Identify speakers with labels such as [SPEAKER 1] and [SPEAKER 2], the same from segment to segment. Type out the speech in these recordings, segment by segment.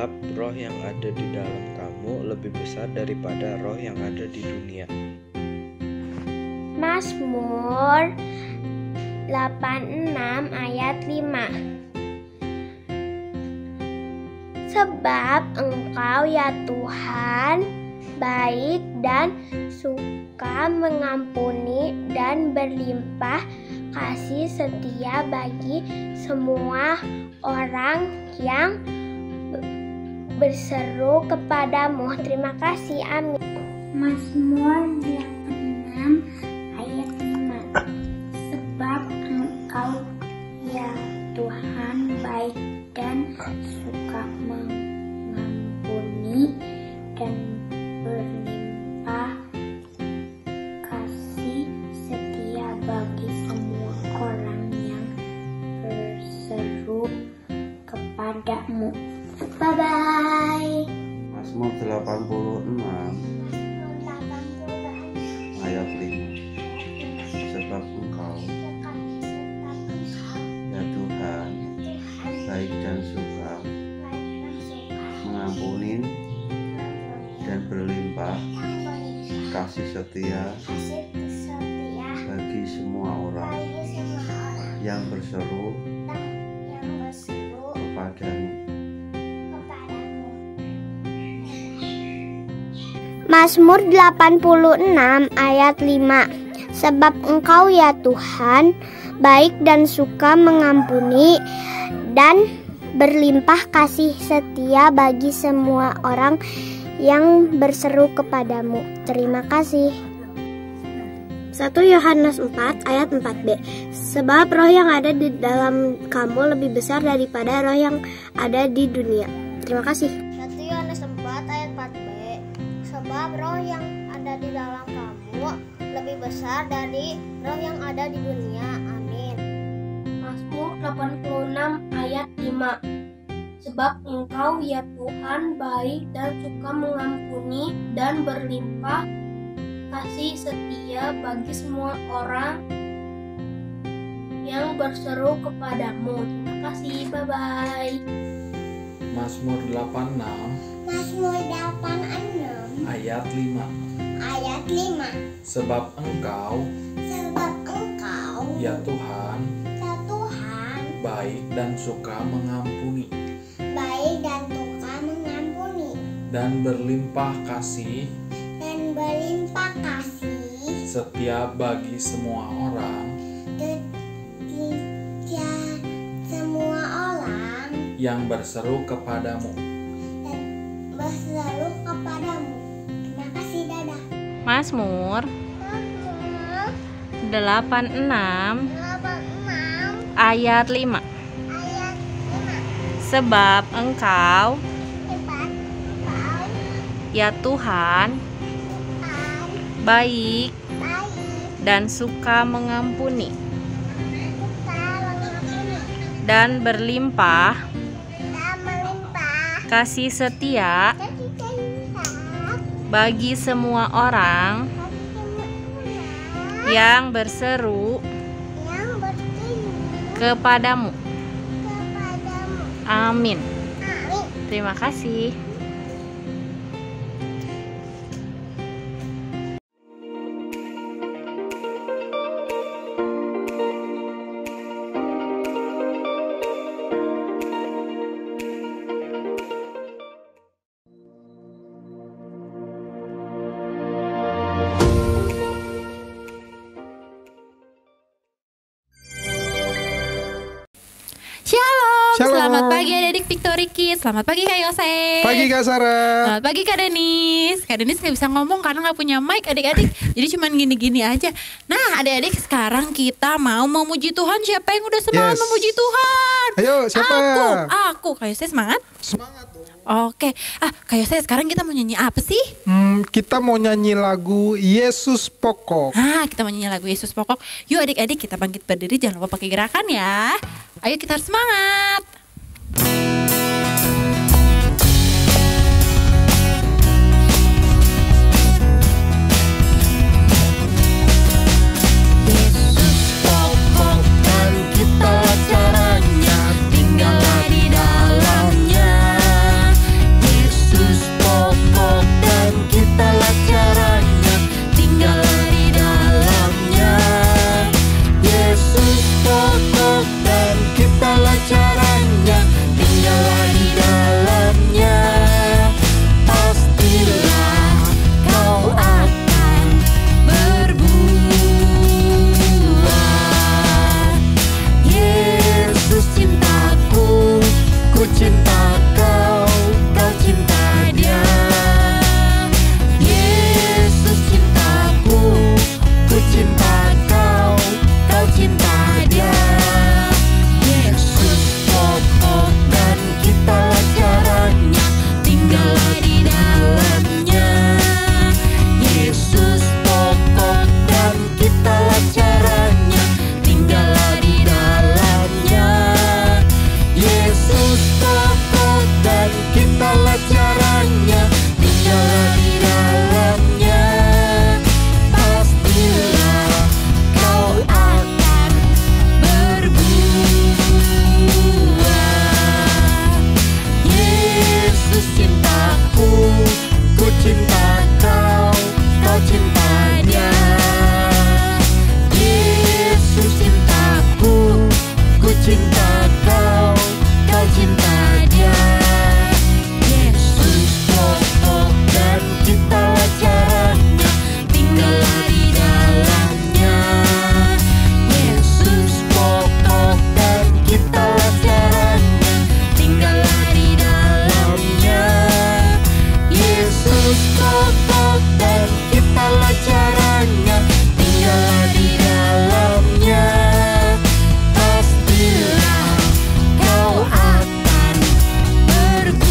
[SPEAKER 1] sebab roh yang ada di dalam kamu lebih besar daripada roh yang ada di dunia.
[SPEAKER 2] Mazmur 86 ayat 5. Sebab Engkau ya Tuhan baik dan suka mengampuni dan berlimpah kasih setia bagi semua orang yang berseru kepadamu. Terima kasih, amin.
[SPEAKER 3] Mazmur 86 ayat 5. Sebab Engkau ya Tuhan baik dan suka mengampuni dan berlimpah kasih setia bagi semua orang yang berseru kepadamu. Bye-bye.
[SPEAKER 4] Mazmur 86 ayat 5. Sebab Engkau ya Tuhan baik dan suka mengampuni dan berlimpah kasih setia bagi semua orang yang berseru kepadamu.
[SPEAKER 2] Mazmur 86 ayat 5. Sebab Engkau ya Tuhan baik dan suka mengampuni dan berlimpah kasih setia bagi semua orang yang berseru kepadamu. Terima kasih. 1 Yohanes 4 ayat 4b. Sebab roh yang ada di dalam kamu lebih besar daripada roh yang ada di dunia. Terima kasih. 1 Yohanes 4 ayat 4b. Sebab roh yang ada di dalam kamu lebih besar dari roh yang ada di dunia. Amin. Mazmur 86 ayat 5. Sebab Engkau ya Tuhan baik dan suka mengampuni dan berlimpah kasih setia bagi semua orang yang berseru kepadamu. Terima kasih. Bye-bye.
[SPEAKER 5] Mazmur 86 ayat 5. Sebab Engkau ya Tuhan baik dan suka mengampuni dan berlimpah kasih setia bagi semua orang yang berseru kepadamu.
[SPEAKER 2] Terima kasih, dadah.
[SPEAKER 6] Mazmur 86 ayat 5. Sebab Engkau ya Tuhan baik dan suka mengampuni dan berlimpah kasih setia bagi semua orang yang berseru kepadamu. Amin. Terima kasih.
[SPEAKER 7] Shalom.
[SPEAKER 8] Selamat pagi adik-adik Victory Kids. Selamat pagi Kak Yose.
[SPEAKER 7] Pagi Kak Sarah.
[SPEAKER 8] Selamat pagi Kak Denis. Kak Denis gak bisa ngomong karena gak punya mic adik-adik. Jadi cuman gini-gini aja. Nah adik-adik sekarang kita mau memuji Tuhan. Siapa yang udah semangat memuji Tuhan?
[SPEAKER 7] Ayo siapa?
[SPEAKER 8] Aku Kak Yose semangat?
[SPEAKER 7] Semangat dong.
[SPEAKER 8] Oke. Kak Yose sekarang kita mau nyanyi apa sih?
[SPEAKER 7] Kita mau nyanyi lagu Yesus Pokok.
[SPEAKER 8] Kita mau nyanyi lagu Yesus Pokok. Yuk adik-adik kita bangkit berdiri. Jangan lupa pakai gerakan ya. Ayo kita harus semangat.
[SPEAKER 9] cinta kau, kau cinta dia. Yesus cintaku, ku cinta kau, kau cinta dia. Yesus pokok dan kita caranya, tinggallah di dalamnya. Yesus pokok dan kita caranya, tinggallah di dalamnya. Yesus pokok dan kita caranya, tinggallah di dalamnya. Pastilah kau akan berbuah.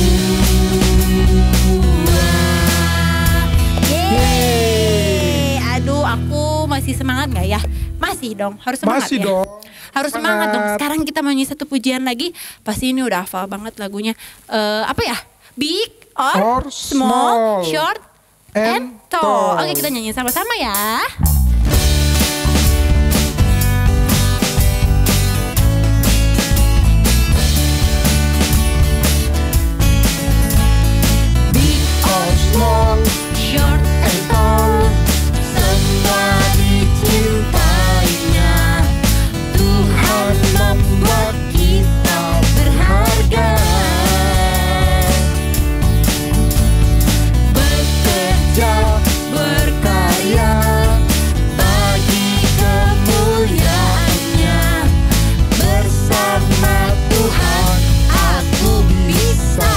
[SPEAKER 8] Yeay. Aduh, aku masih semangat nggak ya? Masih dong, harus semangat
[SPEAKER 7] Masih
[SPEAKER 8] ya.
[SPEAKER 7] dong.
[SPEAKER 8] Harus semangat dong. Sekarang kita mau nyanyi satu pujian lagi. Pasti ini udah hafal banget lagunya. Apa ya? Big or small, short and tall. Oke, kita nyanyi sama-sama ya.
[SPEAKER 9] Big or small, short and tall, semua dicintainya. Tuhan membuat kita berharga. Bekerja, berkarya, bagi kemuliaannya. Bersama Tuhan aku bisa.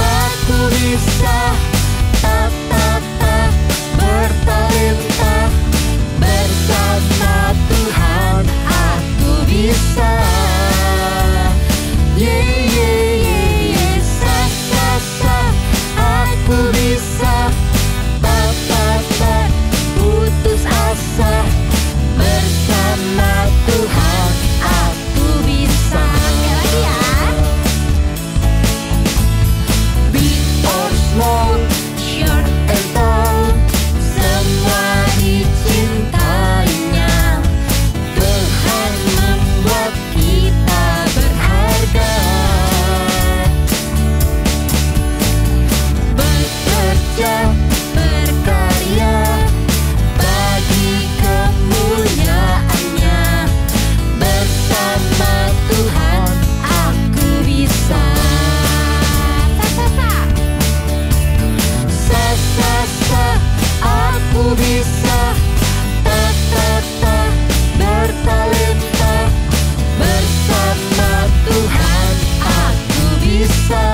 [SPEAKER 9] Aku bisa, bertalenta, bersama Tuhan aku bisa. Aku bisa, putus asa, bersama Tuhan aku bisa. Sekali lagi ya. Big or small, short and tall, semua dicintainya. Tuhan membuat kita berharga. Bekerja, berkarya, bagi kemuliaannya. Bersama Tuhan aku bisa. Aku bisa, bertalenta, bersama Tuhan aku bisa.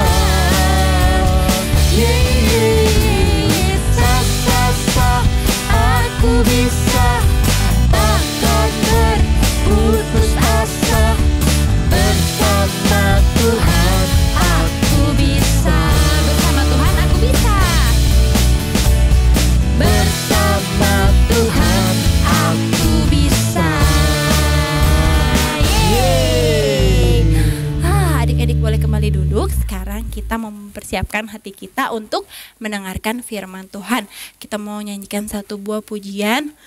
[SPEAKER 9] Aku bisa, takkan berputus asa, bersama Tuhan aku bisa. Bersama Tuhan aku bisa. Bersama Tuhan aku bisa. Yeay.
[SPEAKER 8] Adik-adik boleh kembali duduk. Sekarang kita mau mempersiapkan hati kita untuk mendengarkan firman Tuhan. Kita mau nyanyikan satu buah pujian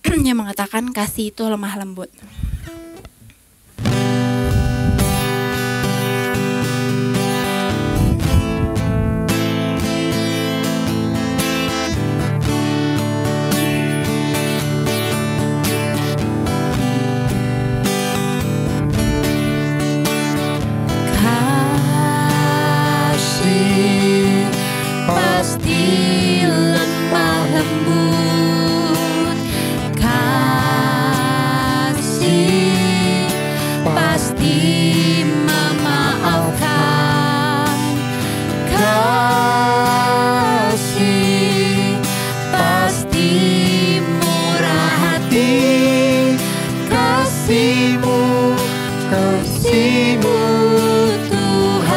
[SPEAKER 8] yang mengatakan kasih itu lemah lembut.
[SPEAKER 9] Kasih pasti lemah lembut. Kasih pasti memaafkan. Kasih pasti murah hati. Kasih-Mu, kasih-Mu Tuhan.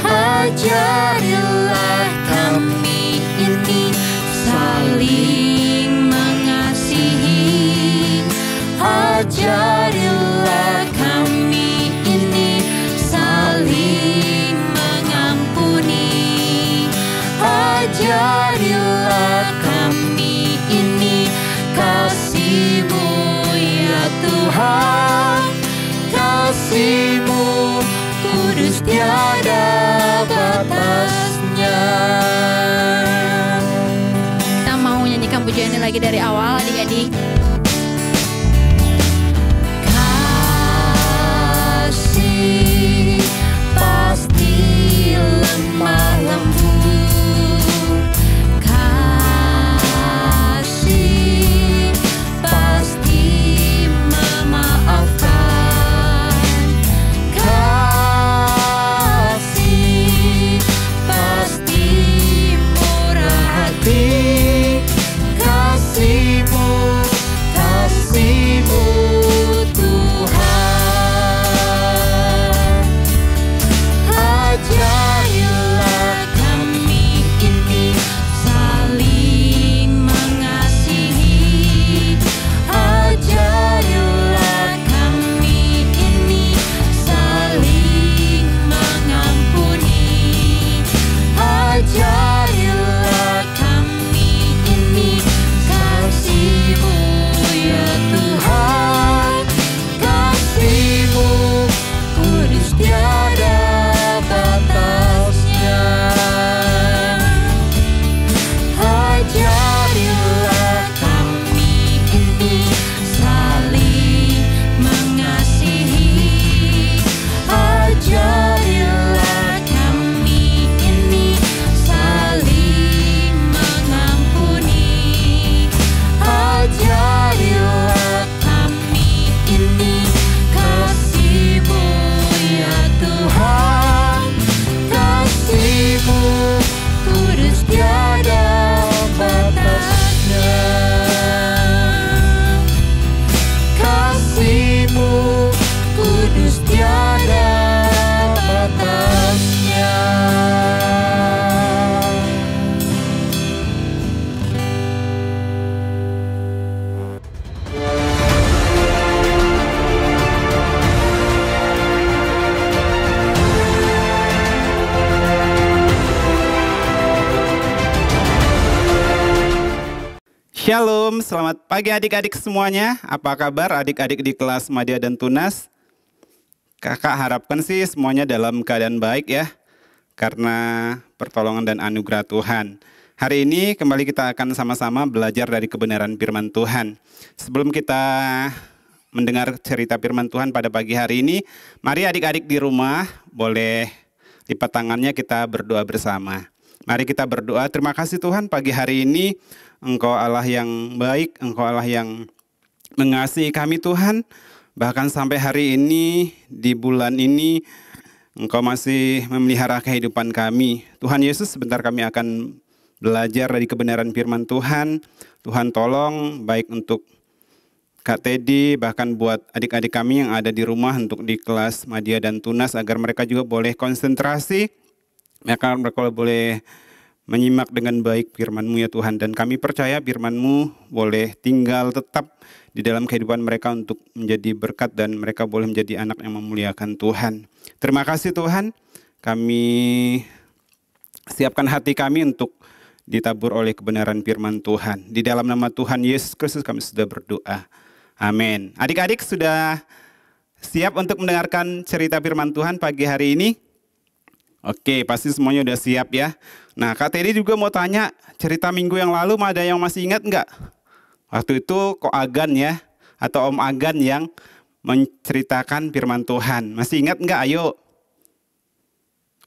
[SPEAKER 9] Ajarilah kami ini saling mengasihi. Ajarilah kami ini saling mengampuni. Ajarilah kami ini kasih-Mu ya Tuhan. kasih-Mu kudus tiada batasnya.
[SPEAKER 8] Kita mau nyanyikan pujian ini lagi dari awal, adik-adik.
[SPEAKER 9] Kasih pasti lemah lembut, kasih pasti memaafkan, kasih pasti murah hati, kasih-Mu, kasih-Mu Tuhan. Ajarilah kami ini saling mengasihi, ajarilah kami ini saling mengampuni, ajarilah kami ini kasih-Mu ya Tuhan, kasih-Mu kudus tiada batasnya. Ajarilah kami ini saling mengasihi, ajarilah kami ini saling mengampuni, ajarilah kami ini kasih-Mu ya Tuhan, kasih-Mu kudus tiada batasnya, kasih-Mu kudus tiada batasnya.
[SPEAKER 10] Shalom, selamat pagi adik-adik semuanya. Apa kabar adik-adik di kelas Madya dan Tunas? Kakak harapkan sih semuanya dalam keadaan baik ya, karena pertolongan dan anugerah Tuhan. Hari ini kembali kita akan sama-sama belajar dari kebenaran firman Tuhan. Sebelum kita mendengar cerita firman Tuhan pada pagi hari ini, mari adik-adik di rumah boleh lipat tangannya, kita berdoa bersama. Mari kita berdoa. Terima kasih Tuhan, pagi hari ini Engkau Allah yang baik, Engkau Allah yang mengasihi kami Tuhan. Bahkan sampai hari ini, di bulan ini, Engkau masih memelihara kehidupan kami. Tuhan Yesus, sebentar kami akan belajar dari kebenaran firman Tuhan. Tuhan tolong, baik untuk Kak Teddy, bahkan buat adik-adik kami yang ada di rumah untuk di kelas Madya dan Tunas, agar mereka juga boleh konsentrasi, mereka boleh menyimak dengan baik firman-Mu ya Tuhan. Dan kami percaya firman-Mu boleh tinggal tetap di dalam kehidupan mereka untuk menjadi berkat, dan mereka boleh menjadi anak yang memuliakan Tuhan. Terima kasih Tuhan, kami siapkan hati kami untuk ditabur oleh kebenaran firman Tuhan. Di dalam nama Tuhan Yesus Kristus kami sudah berdoa. Amin. Adik-adik sudah siap untuk mendengarkan cerita firman Tuhan pagi hari ini? Oke, pasti semuanya udah siap ya. Nah, Kak Teddy juga mau tanya, cerita minggu yang lalu ada yang masih ingat nggak? Waktu itu Ko Agan ya, atau Om Agan yang menceritakan firman Tuhan. Masih ingat nggak? Ayo.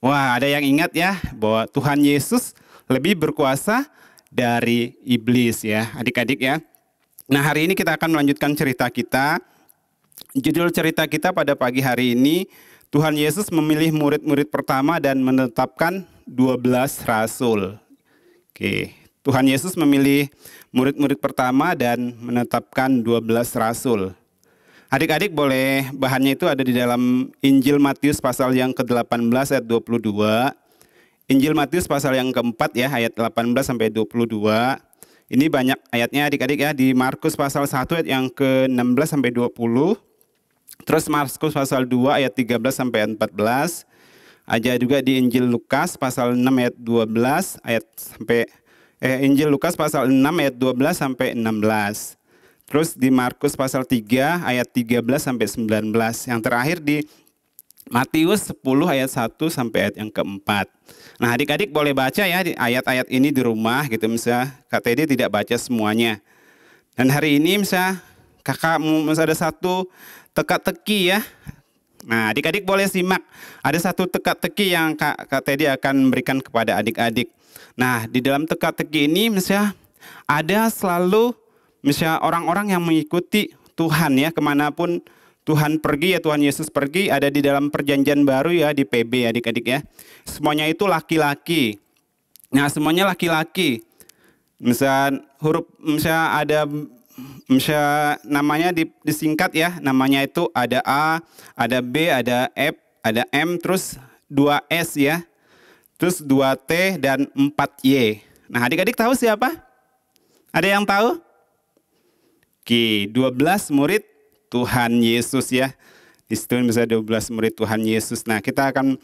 [SPEAKER 10] Wah, ada yang ingat ya, bahwa Tuhan Yesus lebih berkuasa dari iblis ya, adik-adik ya. Nah, hari ini kita akan melanjutkan cerita kita. Judul cerita kita pada pagi hari ini, Tuhan Yesus memilih murid-murid pertama dan menetapkan 12 rasul. Oke, Tuhan Yesus memilih murid-murid pertama dan menetapkan 12 rasul. Adik-adik boleh, bahannya itu ada di dalam Injil Matius pasal yang ke-18 ayat 22. Injil Matius pasal yang keempat ya, ayat 18 sampai 22. Ini banyak ayatnya adik-adik ya, di Markus pasal 1 ayat yang ke-16 sampai 20. Terus Markus pasal 2 ayat 13 sampai 14. Ada juga di Injil Lukas pasal 6 ayat 12 ayat sampai Injil Lukas pasal 6 ayat 12 sampai 16. terus di Markus pasal 3 ayat 13 sampai 19. Yang terakhir di Matius 10 ayat 1 sampai ayat yang keempat. Nah, adik-adik boleh baca ya di ayat-ayat ini di rumah gitu, misalnya Kak Teddy tidak baca semuanya. Dan hari ini misalnya kakak ada satu teka-teki ya. Nah, adik-adik boleh simak. Ada satu teka-teki yang Kak Teddy akan berikan kepada adik-adik. Nah, di dalam teka-teki ini misalnya ada selalu misalnya orang-orang yang mengikuti Tuhan ya, kemanapun Tuhan pergi ya, Tuhan Yesus pergi, ada di dalam perjanjian baru ya, di PB adik-adik ya. Semuanya itu laki-laki. Nah, semuanya laki-laki. Misal ada namanya disingkat ya, namanya itu ada A, ada B, ada F, ada M, terus 2 S ya. Terus 2 T dan 4 Y. Nah, adik-adik tahu siapa? Ada yang tahu? Oke, 12 murid Tuhan Yesus ya. Di situ bisa 12 murid Tuhan Yesus. Nah, kita akan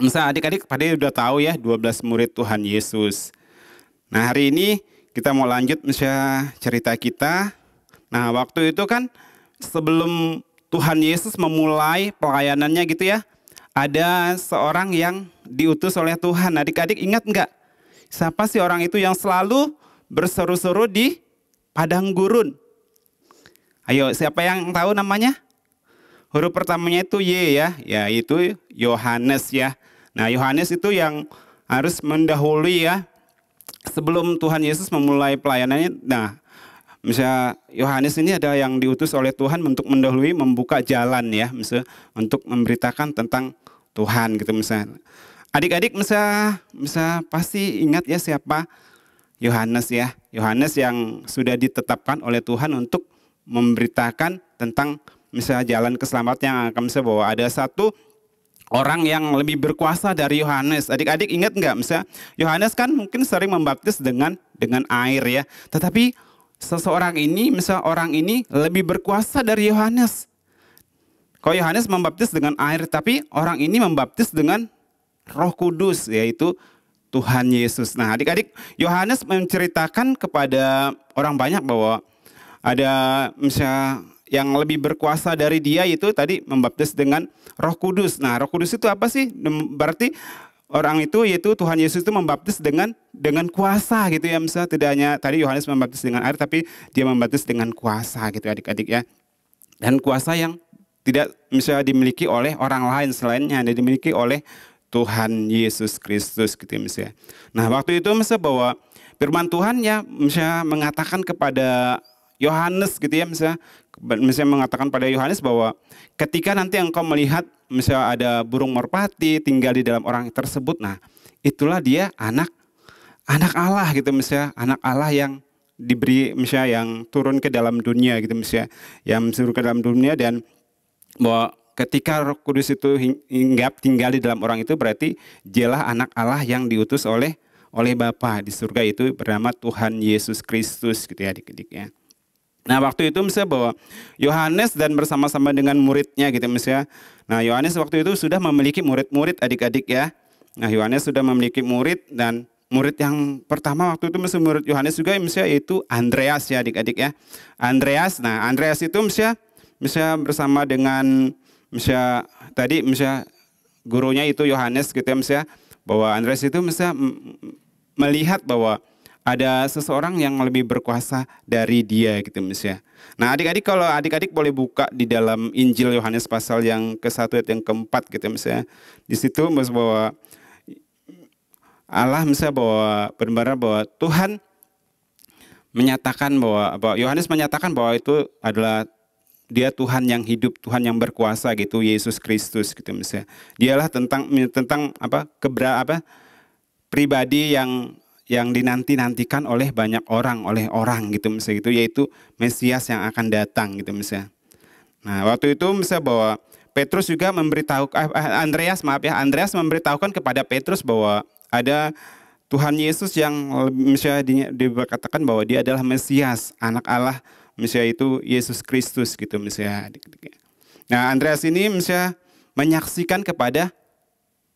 [SPEAKER 10] misalnya adik-adik pada udah tahu ya 12 murid Tuhan Yesus. Nah, hari ini kita mau lanjut misalnya cerita kita. Nah, waktu itu kan sebelum Tuhan Yesus memulai pelayanannya gitu ya, ada seorang yang diutus oleh Tuhan. Adik-adik ingat enggak? Siapa sih orang itu yang selalu berseru-seru di padang gurun? Ayo, siapa yang tahu namanya? Huruf pertamanya itu Y ya, yaitu Yohanes ya. Nah, Yohanes itu yang harus mendahului ya, sebelum Tuhan Yesus memulai pelayanannya. Nah, misalnya Yohanes ini ada yang diutus oleh Tuhan untuk mendahului, membuka jalan ya, misalnya untuk memberitakan tentang Tuhan gitu misalnya. Adik-adik misalnya pasti ingat ya siapa Yohanes ya. Yohanes yang sudah ditetapkan oleh Tuhan untuk memberitakan tentang misalnya jalan keselamatan yang akan misalnya bahwa ada satu orang yang lebih berkuasa dari Yohanes. Adik-adik ingat nggak misalnya Yohanes kan mungkin sering membaptis dengan air ya. Tetapi seseorang ini misalnya orang ini lebih berkuasa dari Yohanes. Kalau Yohanes membaptis dengan air, tapi orang ini membaptis dengan Roh Kudus, yaitu Tuhan Yesus. Nah, adik-adik, Yohanes menceritakan kepada orang banyak bahwa ada misalnya yang lebih berkuasa dari dia itu tadi membaptis dengan Roh Kudus. Nah, Roh Kudus itu apa sih? Berarti orang itu yaitu Tuhan Yesus itu membaptis dengan kuasa gitu ya. Misalnya tidak hanya tadi Yohanes membaptis dengan air, tapi dia membaptis dengan kuasa gitu adik-adik ya. Dan kuasa yang tidak misalnya dimiliki oleh orang lain selainnya, yang dimiliki oleh Tuhan Yesus Kristus gitu misalnya. Nah, waktu itu misalnya bahwa firman Tuhan ya misalnya mengatakan kepada Yohanes gitu ya, misalnya mengatakan pada Yohanes bahwa ketika nanti engkau melihat misalnya ada burung merpati tinggal di dalam orang tersebut, nah itulah dia anak Allah gitu misalnya, anak Allah yang diberi misalnya yang turun ke dalam dunia gitu misalnya, yang turun ke dalam dunia, dan bahwa ketika Roh Kudus itu hinggap tinggal di dalam orang itu berarti dialah anak Allah yang diutus oleh Bapa di surga, itu bernama Tuhan Yesus Kristus gitu ya adik-adik ya. Nah, waktu itu misalnya bahwa Yohanes dan bersama-sama dengan muridnya gitu misalnya. Nah, Yohanes waktu itu sudah memiliki murid-murid adik-adik ya. Nah, Yohanes sudah memiliki murid, dan murid yang pertama waktu itu misalnya murid Yohanes juga misalnya yaitu Andreas ya adik-adik ya. Andreas, nah Andreas itu misalnya bersama dengan misalnya tadi misalnya gurunya itu Yohanes gitu ya, misalnya bahwa Andreas itu misalnya melihat bahwa ada seseorang yang lebih berkuasa dari dia gitu misalnya. Nah, adik-adik kalau adik-adik boleh buka di dalam Injil Yohanes pasal yang ke-1 ayat yang ke-4 gitu misalnya. Di situ bahwa Allah misalnya bahwa benar-benar bahwa Tuhan menyatakan bahwa Yohanes menyatakan bahwa itu adalah dia Tuhan yang hidup, Tuhan yang berkuasa gitu, Yesus Kristus gitu misalnya. Dialah tentang pribadi yang dinanti-nantikan oleh banyak orang gitu misalnya gitu, yaitu Mesias yang akan datang gitu misalnya. Nah, waktu itu misalnya bahwa Petrus juga Andreas memberitahukan kepada Petrus bahwa ada Tuhan Yesus yang misalnya dikatakan bahwa dia adalah Mesias, anak Allah, misalnya itu Yesus Kristus gitu misalnya. Nah, Andreas ini misalnya menyaksikan kepada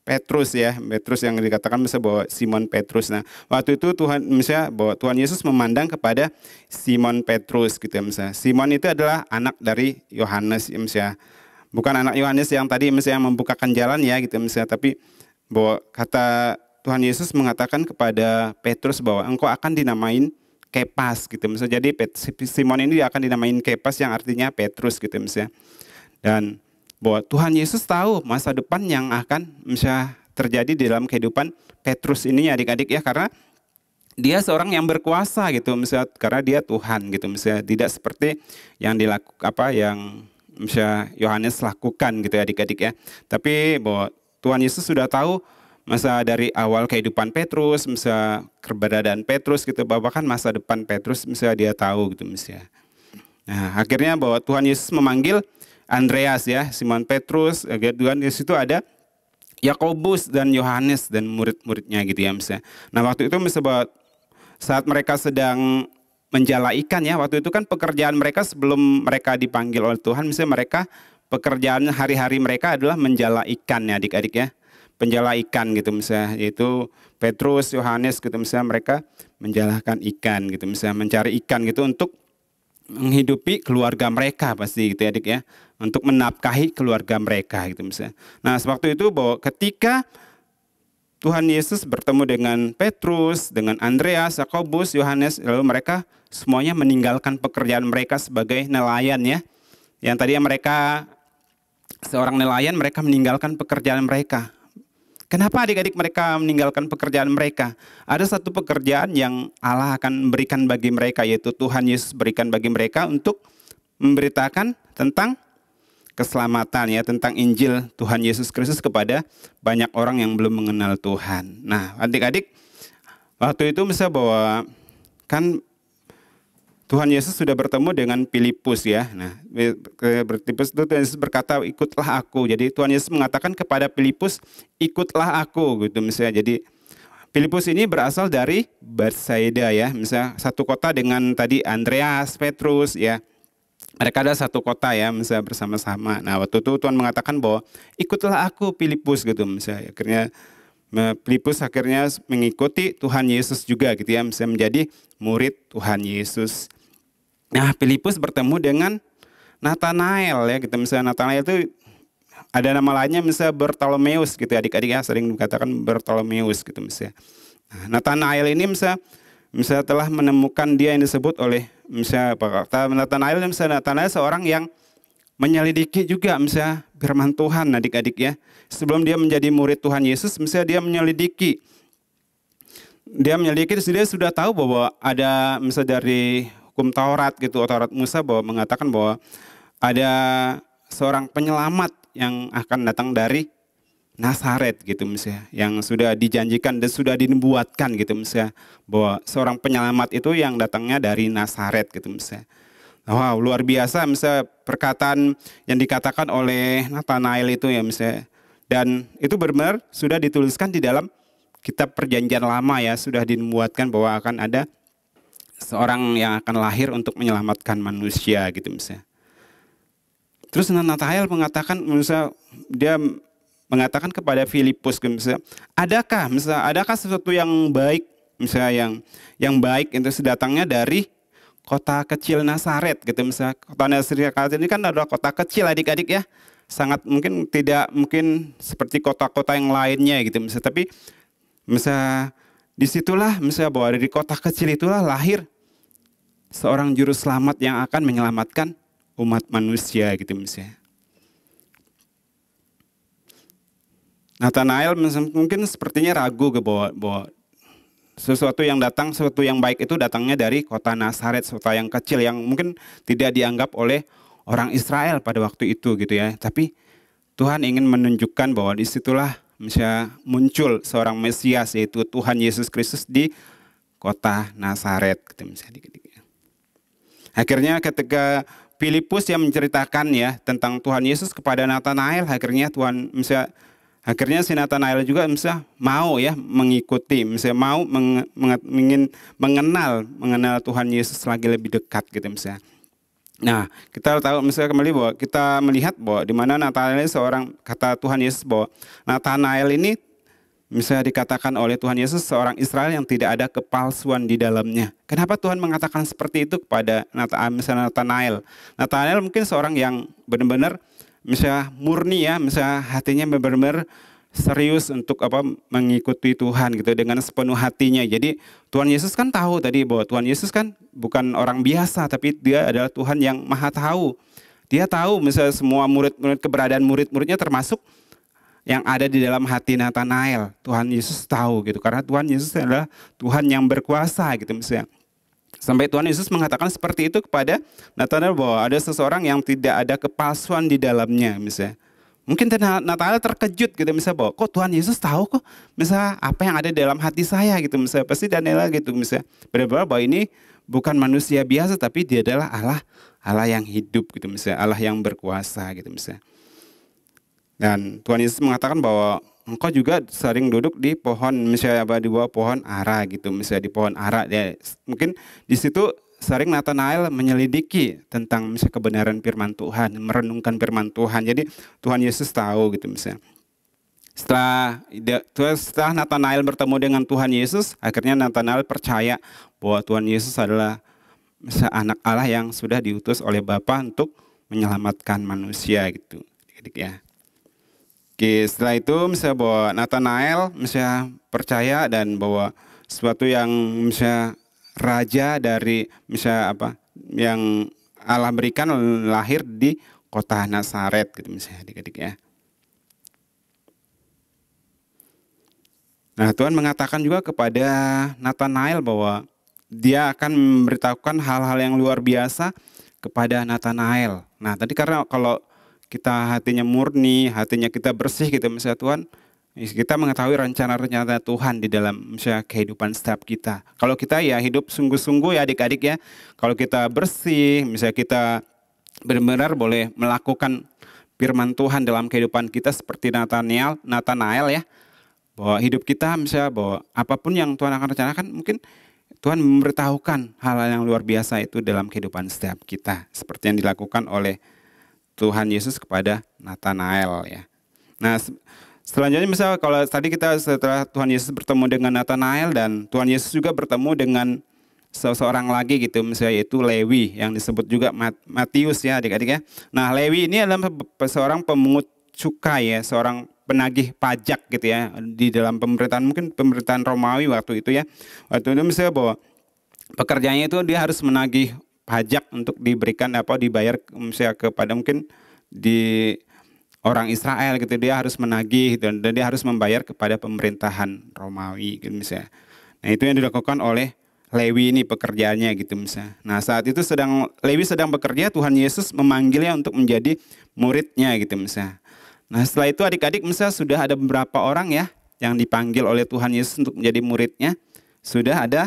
[SPEAKER 10] Petrus ya, Petrus yang dikatakan misalnya bahwa Simon Petrus. Nah, waktu itu Tuhan misalnya bahwa Tuhan Yesus memandang kepada Simon Petrus gitu ya, misalnya. Simon itu adalah anak dari Yohanes ya, misalnya. Bukan anak Yohanes yang tadi misalnya yang membukakan jalan ya gitu misalnya, tapi bahwa kata Tuhan Yesus mengatakan kepada Petrus bahwa engkau akan dinamain Kepas gitu misalnya. Jadi Simon ini akan dinamain Kepas yang artinya Petrus gitu misalnya. Dan bahwa Tuhan Yesus tahu masa depan yang akan misalnya terjadi di dalam kehidupan Petrus ini adik-adik ya, karena dia seorang yang berkuasa gitu misalnya, karena dia Tuhan gitu misalnya, tidak seperti yang yang misalnya Yohanes lakukan gitu ya adik-adik ya. Tapi bahwa Tuhan Yesus sudah tahu masa dari awal kehidupan Petrus, misalnya keberadaan Petrus gitu, bahkan masa depan Petrus misalnya dia tahu gitu misalnya. Nah, akhirnya bahwa Tuhan Yesus memanggil Andreas ya, Simon Petrus, Tuhan Yesus itu ada Yakobus dan Yohanes dan murid-muridnya gitu ya misalnya. Nah, waktu itu misalnya saat mereka sedang menjala ikan ya, waktu itu kan pekerjaan mereka sebelum mereka dipanggil oleh Tuhan, misalnya mereka pekerjaan hari-hari mereka adalah menjala ikan ya adik-adik ya. Penjala ikan gitu misalnya, yaitu Petrus, Yohanes gitu misalnya, mereka menjalakan ikan gitu misalnya, mencari ikan gitu untuk menghidupi keluarga mereka pasti gitu ya adik ya, untuk menafkahi keluarga mereka gitu misalnya. Nah, sewaktu itu bahwa ketika Tuhan Yesus bertemu dengan Petrus, dengan Andreas, Yakobus, Yohanes, lalu mereka semuanya meninggalkan pekerjaan mereka sebagai nelayan ya. Yang tadinya mereka seorang nelayan, mereka meninggalkan pekerjaan mereka. Kenapa adik-adik mereka meninggalkan pekerjaan mereka? Ada satu pekerjaan yang Allah akan berikan bagi mereka, yaitu Tuhan Yesus berikan bagi mereka untuk memberitakan tentang keselamatan ya, tentang Injil Tuhan Yesus Kristus kepada banyak orang yang belum mengenal Tuhan. Nah, adik-adik, waktu itu misalnya bahwa kan Tuhan Yesus sudah bertemu dengan Filipus ya. Nah, Filipus itu Tuhan Yesus berkata, ikutlah aku. Jadi Tuhan Yesus mengatakan kepada Filipus, ikutlah aku gitu misalnya. Jadi Filipus ini berasal dari Betsaida ya. Misalnya satu kota dengan tadi Andreas, Petrus ya. Mereka ada satu kota ya, misalnya bersama-sama. Nah, waktu itu Tuhan mengatakan bahwa ikutlah aku Filipus gitu misalnya. Akhirnya Filipus akhirnya mengikuti Tuhan Yesus juga gitu ya, misalnya menjadi murid Tuhan Yesus. Nah, Filipus bertemu dengan Nathanael ya, gitu misalnya. Nathanael itu ada nama lainnya misalnya Bartolomeus gitu adik-adik ya, sering dikatakan Bartolomeus gitu misalnya. Nah, Nathanael ini misalnya telah menemukan dia yang disebut oleh misalnya kata Nathanael, misalnya Nathanael seorang yang menyelidiki juga misalnya firman Tuhan adik-adik ya. Sebelum dia menjadi murid Tuhan Yesus, misalnya dia menyelidiki. Dia sudah tahu bahwa ada misalnya dari hukum Taurat gitu, Taurat Musa bahwa mengatakan bahwa ada seorang penyelamat yang akan datang dari Nazaret gitu misalnya, yang sudah dijanjikan dan sudah dinubuatkan gitu misalnya, bahwa seorang penyelamat itu yang datangnya dari Nazaret gitu misalnya. Wow, luar biasa misalnya perkataan yang dikatakan oleh Nathanael itu ya misalnya. Dan itu benar-benar sudah dituliskan di dalam kitab Perjanjian Lama ya, sudah dinubuatkan bahwa akan ada seorang yang akan lahir untuk menyelamatkan manusia gitu misalnya. Terus Nathanael mengatakan, misalnya dia mengatakan kepada Filipus misalnya, adakah sesuatu yang baik misalnya yang baik itu sedatangnya dari kota kecil Nazaret gitu misalnya. Kota Nazaret ini kan adalah kota kecil adik-adik ya. Sangat tidak mungkin seperti kota-kota yang lainnya gitu misalnya, tapi misalnya disitulah misalnya bahwa dari kota kecil itulah lahir seorang juru selamat yang akan menyelamatkan umat manusia gitu misalnya. Nathanael mungkin sepertinya ragu ke bahwa sesuatu yang baik itu datangnya dari kota Nazaret, kota yang kecil yang mungkin tidak dianggap oleh orang Israel pada waktu itu gitu ya. Tapi Tuhan ingin menunjukkan bahwa disitulah misalnya muncul seorang Mesias, yaitu Tuhan Yesus Kristus di kota Nazaret gitu misalnya. Akhirnya ketika Filipus yang menceritakan ya tentang Tuhan Yesus kepada Nathanael, akhirnya si Nathanael juga misalnya mau ya mengikuti, misalnya mau ingin mengenal Tuhan Yesus lagi lebih dekat gitu misalnya. Nah, kita tahu misalnya kembali bahwa kita melihat bahwa di mana Nathanael ini seorang, kata Tuhan Yesus bahwa Nathanael ini misalnya dikatakan oleh Tuhan Yesus seorang Israel yang tidak ada kepalsuan di dalamnya. Kenapa Tuhan mengatakan seperti itu kepada misalnya Nathanael? Nathanael mungkin seorang yang benar-benar misalnya murni ya, misalnya hatinya benar-benar serius untuk mengikuti Tuhan gitu dengan sepenuh hatinya. Jadi Tuhan Yesus kan tahu tadi bahwa Tuhan Yesus kan bukan orang biasa, tapi dia adalah Tuhan yang maha tahu. Dia tahu misalnya semua murid-murid, keberadaan murid-muridnya termasuk yang ada di dalam hati Nathanael. Tuhan Yesus tahu gitu, karena Tuhan Yesus adalah Tuhan yang berkuasa gitu misalnya. Sampai Tuhan Yesus mengatakan seperti itu kepada Nathanael bahwa ada seseorang yang tidak ada kepalsuan di dalamnya misalnya. Mungkin Nathanael terkejut gitu misalnya bahwa kok Tuhan Yesus tahu kok misalnya apa yang ada dalam hati saya gitu misalnya. Pasti Daniela gitu misalnya. Benar-benar bahwa ini bukan manusia biasa, tapi dia adalah Allah yang hidup gitu misalnya, Allah yang berkuasa gitu misalnya. Dan Tuhan Yesus mengatakan bahwa engkau juga sering duduk di pohon misalnya di bawah pohon ara gitu misalnya, di pohon ara ya. Mungkin di situ sering Nathanael menyelidiki tentang misalnya kebenaran firman Tuhan, merenungkan firman Tuhan. Jadi Tuhan Yesus tahu gitu misalnya. Setelah Nathanael bertemu dengan Tuhan Yesus, akhirnya Nathanael percaya bahwa Tuhan Yesus adalah misalnya anak Allah yang sudah diutus oleh Bapa untuk menyelamatkan manusia gitu. Ya. Oke, setelah itu misalnya bahwa Nathanael misalnya percaya dan bahwa sesuatu yang misalnya raja dari misalnya yang Allah berikan lahir di kota Nazaret gitu misalnya adik-adik ya. Nah, Tuhan mengatakan juga kepada Nathanael bahwa dia akan memberitahukan hal-hal yang luar biasa kepada Nathanael. Nah, tadi karena kalau kita hatinya murni, hatinya kita bersih gitu misalnya Tuhan, kita mengetahui rencana-rencana Tuhan di dalam misalnya kehidupan setiap kita. Kalau kita ya hidup sungguh-sungguh ya adik-adik ya. Kalau kita bersih, misalnya kita benar-benar boleh melakukan firman Tuhan dalam kehidupan kita seperti Nathanael ya. Bahwa hidup kita misalnya bahwa apapun yang Tuhan akan rencanakan, mungkin Tuhan memberitahukan hal-hal yang luar biasa itu dalam kehidupan setiap kita. Seperti yang dilakukan oleh Tuhan Yesus kepada Nathanael ya. Nah, selanjutnya misalnya kalau tadi kita setelah Tuhan Yesus bertemu dengan Nathanael dan Tuhan Yesus juga bertemu dengan seseorang lagi gitu misalnya, yaitu Lewi yang disebut juga Matius ya adik-adik ya. Nah, Lewi ini adalah seorang pemungut cukai ya, seorang penagih pajak gitu ya di dalam pemerintahan, mungkin pemerintahan Romawi waktu itu ya. Waktu itu misalnya bahwa pekerjaannya itu dia harus menagih pajak untuk dibayar misalnya kepada mungkin di orang Israel gitu, dia harus menagih dan dia harus membayar kepada pemerintahan Romawi gitu misalnya. Nah, itu yang dilakukan oleh Lewi ini pekerjaannya gitu misalnya. Nah, saat itu Lewi sedang bekerja, Tuhan Yesus memanggilnya untuk menjadi muridnya gitu misalnya. Nah, setelah itu adik-adik misalnya sudah ada beberapa orang ya yang dipanggil oleh Tuhan Yesus untuk menjadi muridnya. Sudah ada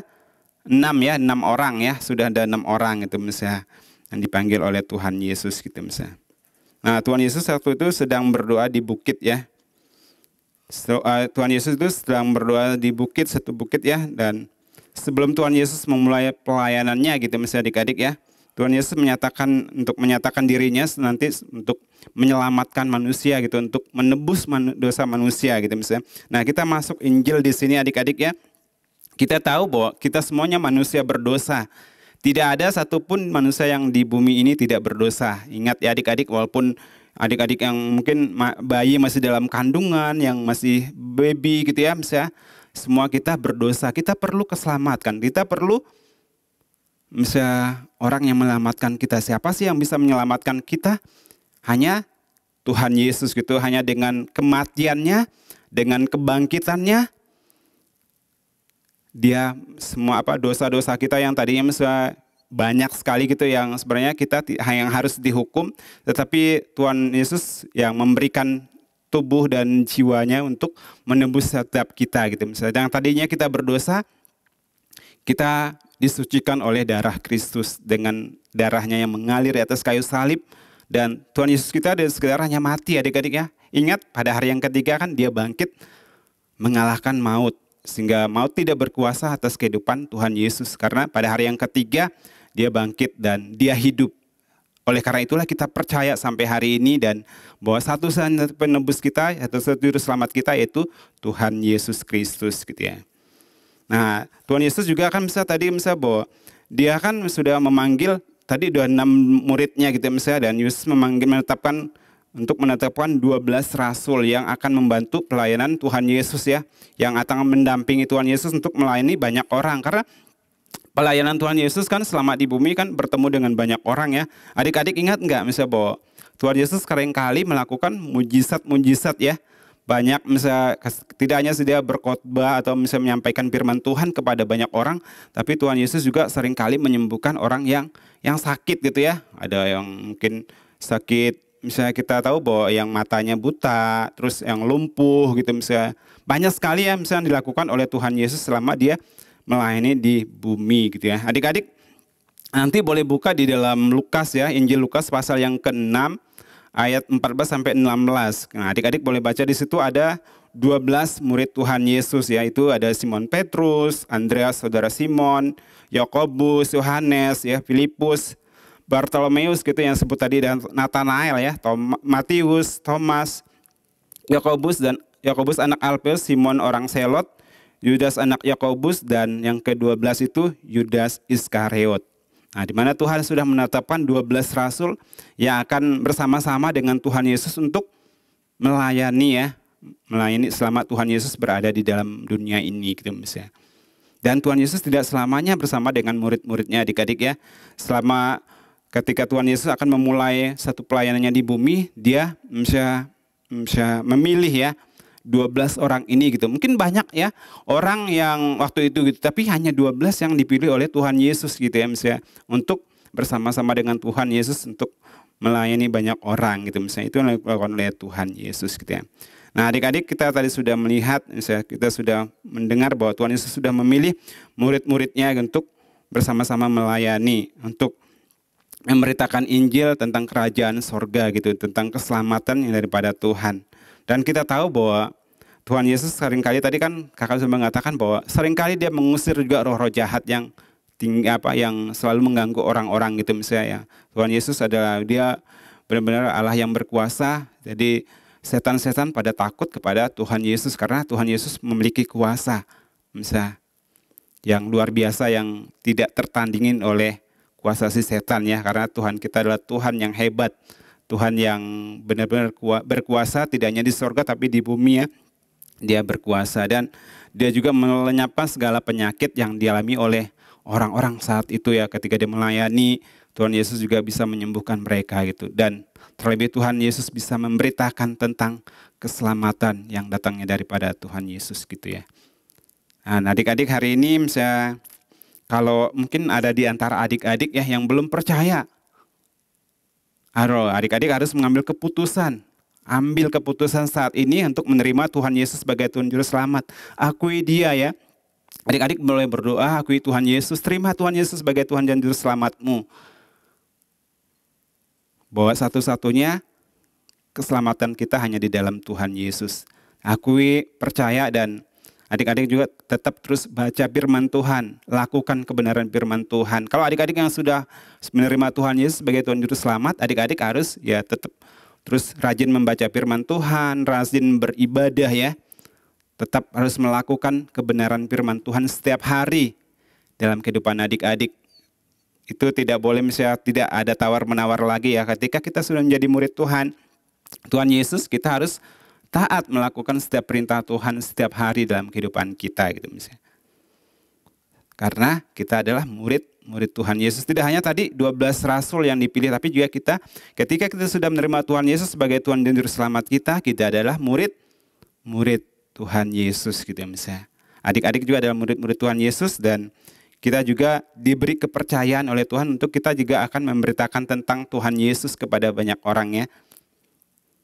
[SPEAKER 10] 6 orang ya, sudah ada 6 orang gitu misalnya yang dipanggil oleh Tuhan Yesus gitu misalnya. Nah, Tuhan Yesus waktu itu sedang berdoa di bukit ya. Tuhan Yesus itu sedang berdoa di bukit, satu bukit ya. Dan sebelum Tuhan Yesus memulai pelayanannya gitu misalnya adik-adik ya, Tuhan Yesus menyatakan dirinya nanti untuk menyelamatkan manusia gitu, untuk menebus dosa manusia gitu misalnya. Nah, kita masuk Injil di sini adik-adik ya. Kita tahu bahwa kita semuanya manusia berdosa. Tidak ada satupun manusia yang di bumi ini tidak berdosa. Ingat ya adik-adik, walaupun adik-adik yang mungkin bayi masih dalam kandungan, yang masih baby gitu ya, misalnya, semua kita berdosa. Kita perlu keselamatan. Kita perlu misalnya orang yang menyelamatkan kita. Siapa sih yang bisa menyelamatkan kita? Hanya Tuhan Yesus gitu. Hanya dengan kematiannya, dengan kebangkitannya, dia semua dosa-dosa kita yang tadinya misalnya banyak sekali gitu yang sebenarnya kita yang harus dihukum, tetapi Tuhan Yesus yang memberikan tubuh dan jiwanya untuk menebus setiap kita gitu misalnya. Yang tadinya kita berdosa, kita disucikan oleh darah Kristus dengan darahnya yang mengalir di atas kayu salib, dan Tuhan Yesus kita dari segalanya mati adik-adik ya. Ingat pada hari yang ketiga kan dia bangkit mengalahkan maut. Sehingga maut tidak berkuasa atas kehidupan Tuhan Yesus. Karena pada hari yang ketiga dia bangkit dan dia hidup. Oleh karena itulah kita percaya sampai hari ini dan bahwa satu-satunya penebus kita atau satu juru selamat kita yaitu Tuhan Yesus Kristus gitu ya. Nah, Tuhan Yesus juga kan misalnya bahwa dia kan sudah memanggil tadi 26 muridnya gitu misalnya, dan Yesus menetapkan 12 rasul yang akan membantu pelayanan Tuhan Yesus ya, yang akan mendampingi Tuhan Yesus untuk melayani banyak orang. Karena pelayanan Tuhan Yesus kan selama di bumi kan bertemu dengan banyak orang ya. Adik-adik ingat nggak misalnya bahwa Tuhan Yesus seringkali melakukan mujizat-mujizat ya. Banyak misalnya tidak hanya dia berkhotbah atau misalnya menyampaikan firman Tuhan kepada banyak orang, tapi Tuhan Yesus juga seringkali menyembuhkan orang yang sakit gitu ya. Ada yang mungkin sakit, misalnya kita tahu bahwa yang matanya buta, terus yang lumpuh gitu misalnya. Banyak sekali ya misalnya dilakukan oleh Tuhan Yesus selama dia melayani di bumi gitu ya. Adik-adik nanti boleh buka di dalam Lukas ya, Injil Lukas pasal yang ke-6 ayat 14 sampai 16. Nah, adik-adik boleh baca di situ ada 12 murid Tuhan Yesus ya. Itu ada Simon Petrus, Andreas saudara Simon, Yakobus, Yohanes ya, Filipus, Bartolomeus gitu yang sebut tadi, dan Nathanael ya, Matius, Thomas, Yakobus anak Alfeus, Simon orang Selot, Yudas anak Yakobus, dan yang ke-12 itu Yudas Iskariot. Nah, di mana Tuhan sudah menetapkan 12 rasul yang akan bersama-sama dengan Tuhan Yesus untuk melayani selama Tuhan Yesus berada di dalam dunia ini gitu misalnya. Dan Tuhan Yesus tidak selamanya bersama dengan murid-muridnya adik-adik ya. Selama ketika Tuhan Yesus akan memulai satu pelayanannya di bumi, dia bisa memilih ya 12 orang ini gitu. Mungkin banyak ya orang yang waktu itu gitu, tapi hanya 12 yang dipilih oleh Tuhan Yesus gitu ya misalnya, untuk bersama-sama dengan Tuhan Yesus untuk melayani banyak orang gitu misalnya. Itu yang dilakukan oleh Tuhan Yesus gitu ya. Nah, adik-adik kita tadi sudah melihat misalnya, kita sudah mendengar bahwa Tuhan Yesus sudah memilih murid-muridnya untuk bersama-sama melayani, untuk memberitakan Injil tentang kerajaan sorga gitu, tentang keselamatan yang daripada Tuhan. Dan kita tahu bahwa Tuhan Yesus seringkali, tadi kan kakak sudah mengatakan bahwa seringkali dia mengusir juga roh-roh jahat yang yang selalu mengganggu orang-orang gitu misalnya ya. Tuhan Yesus adalah dia benar-benar Allah yang berkuasa. Jadi setan-setan pada takut kepada Tuhan Yesus karena Tuhan Yesus memiliki kuasa misalnya yang luar biasa, yang tidak tertandingin oleh kuasa si setan ya. Karena Tuhan kita adalah Tuhan yang hebat, Tuhan yang benar-benar berkuasa, tidak hanya di sorga tapi di bumi ya. Dia berkuasa, dan dia juga melenyapkan segala penyakit yang dialami oleh orang-orang saat itu ya. Ketika dia melayani, Tuhan Yesus juga bisa menyembuhkan mereka gitu. Dan terlebih Tuhan Yesus bisa memberitakan tentang keselamatan yang datangnya daripada Tuhan Yesus gitu ya. Nah, adik-adik hari ini misalnya kalau mungkin ada di antara adik-adik ya yang belum percaya, adik-adik harus mengambil keputusan. Ambil keputusan saat ini untuk menerima Tuhan Yesus sebagai Tuhan Juru Selamat. Akui dia ya. Adik-adik boleh berdoa, akui Tuhan Yesus, terima Tuhan Yesus sebagai Tuhan dan Juru Selamatmu. Bahwa satu-satunya keselamatan kita hanya di dalam Tuhan Yesus. Akui, percaya, dan adik-adik juga tetap terus baca firman Tuhan. Lakukan kebenaran firman Tuhan. Kalau adik-adik yang sudah menerima Tuhan Yesus sebagai Tuhan Juru Selamat, adik-adik harus ya tetap terus rajin membaca firman Tuhan, rajin beribadah ya. Tetap harus melakukan kebenaran firman Tuhan setiap hari dalam kehidupan adik-adik. Itu tidak boleh misalnya tidak ada tawar-menawar lagi ya. Ketika kita sudah menjadi murid Tuhan Yesus, kita harus taat melakukan setiap perintah Tuhan setiap hari dalam kehidupan kita gitu misalnya. Karena kita adalah murid Tuhan Yesus. Tidak hanya tadi 12 rasul yang dipilih, tapi juga kita, ketika kita sudah menerima Tuhan Yesus sebagai Tuhan dan Juru Selamat kita adalah murid Tuhan Yesus gitu misalnya. Adik-adik juga adalah murid-murid Tuhan Yesus, dan kita juga diberi kepercayaan oleh Tuhan untuk kita juga akan memberitakan tentang Tuhan Yesus kepada banyak orang ya.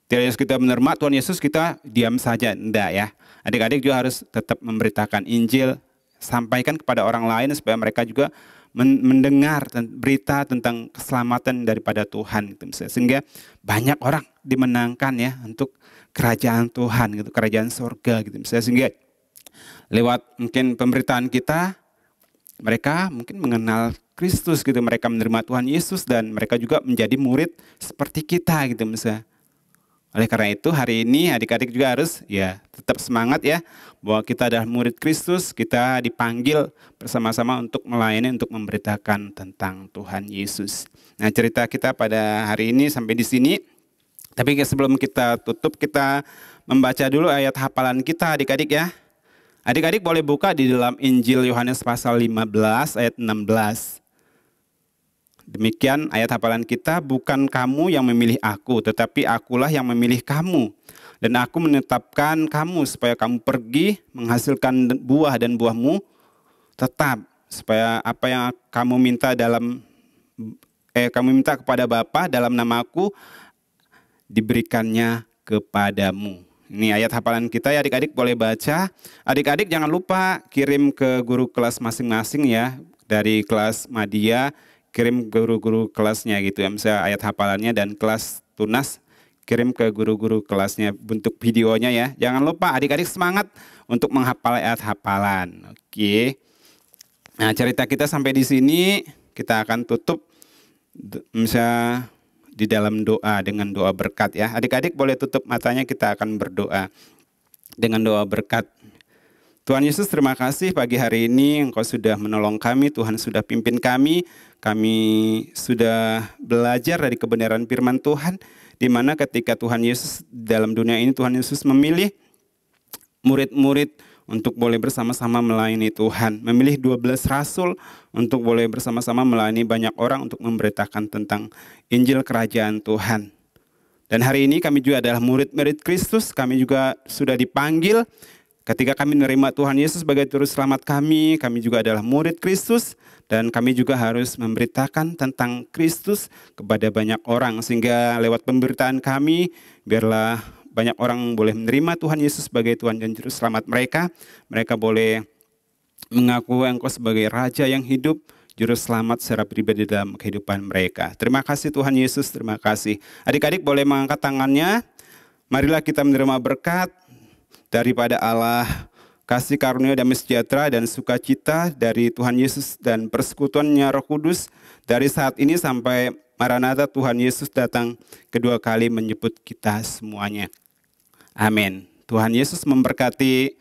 [SPEAKER 10] Tidak harus kita menerima Tuhan Yesus kita diam saja, enggak ya. Adik-adik juga harus tetap memberitakan Injil, sampaikan kepada orang lain supaya mereka juga mendengar berita tentang keselamatan daripada Tuhan gitu, sehingga banyak orang dimenangkan ya untuk kerajaan Tuhan gitu, kerajaan surga gitu misalnya. Sehingga lewat mungkin pemberitaan kita, mereka mungkin mengenal Kristus gitu. Mereka menerima Tuhan Yesus dan mereka juga menjadi murid seperti kita gitu misalnya. Oleh karena itu hari ini adik-adik juga harus ya tetap semangat ya, bahwa kita adalah murid Kristus, kita dipanggil bersama-sama untuk melayani, untuk memberitakan tentang Tuhan Yesus. Nah, cerita kita pada hari ini sampai di sini. Tapi sebelum kita tutup, kita membaca dulu ayat hafalan kita adik-adik ya. Adik-adik boleh buka di dalam Injil Yohanes pasal 15 ayat 16. Demikian ayat hafalan kita, bukan kamu yang memilih aku, tetapi akulah yang memilih kamu. Dan aku menetapkan kamu supaya kamu pergi menghasilkan buah dan buahmu tetap. Supaya apa yang kamu minta kamu minta kepada Bapa dalam namaku, diberikannya kepadamu. Ini ayat hafalan kita ya, adik-adik boleh baca. Adik-adik jangan lupa kirim ke guru kelas masing-masing ya, dari kelas Madya, kirim guru-guru kelasnya gitu ya, misalnya ayat hafalannya, dan kelas tunas kirim ke guru-guru kelasnya bentuk videonya ya. Jangan lupa adik-adik semangat untuk menghafal ayat hafalan. Oke. Nah, cerita kita sampai di sini, kita akan tutup misalnya di dalam doa dengan doa berkat ya. Adik-adik boleh tutup matanya, kita akan berdoa dengan doa berkat. Tuhan Yesus, terima kasih pagi hari ini Engkau sudah menolong kami, Tuhan sudah pimpin kami sudah belajar dari kebenaran firman Tuhan, di mana ketika Tuhan Yesus dalam dunia ini, Tuhan Yesus memilih murid-murid untuk boleh bersama-sama melayani Tuhan, memilih 12 rasul untuk boleh bersama-sama melayani banyak orang untuk memberitakan tentang Injil Kerajaan Tuhan. Dan hari ini kami juga adalah murid-murid Kristus, kami juga sudah dipanggil. Ketika kami menerima Tuhan Yesus sebagai juru selamat kami juga adalah murid Kristus, dan kami juga harus memberitakan tentang Kristus kepada banyak orang, sehingga lewat pemberitaan kami biarlah banyak orang boleh menerima Tuhan Yesus sebagai Tuhan dan juru selamat mereka. Mereka boleh mengaku Engkau sebagai Raja yang hidup, juru selamat secara pribadi dalam kehidupan mereka. Terima kasih Tuhan Yesus, terima kasih. Adik-adik boleh mengangkat tangannya. Marilah kita menerima berkat daripada Allah, kasih karunia damai sejahtera dan sukacita dari Tuhan Yesus dan persekutuannya Roh Kudus dari saat ini sampai Maranatha Tuhan Yesus datang kedua kali menjemput kita semuanya. Amin. Tuhan Yesus memberkati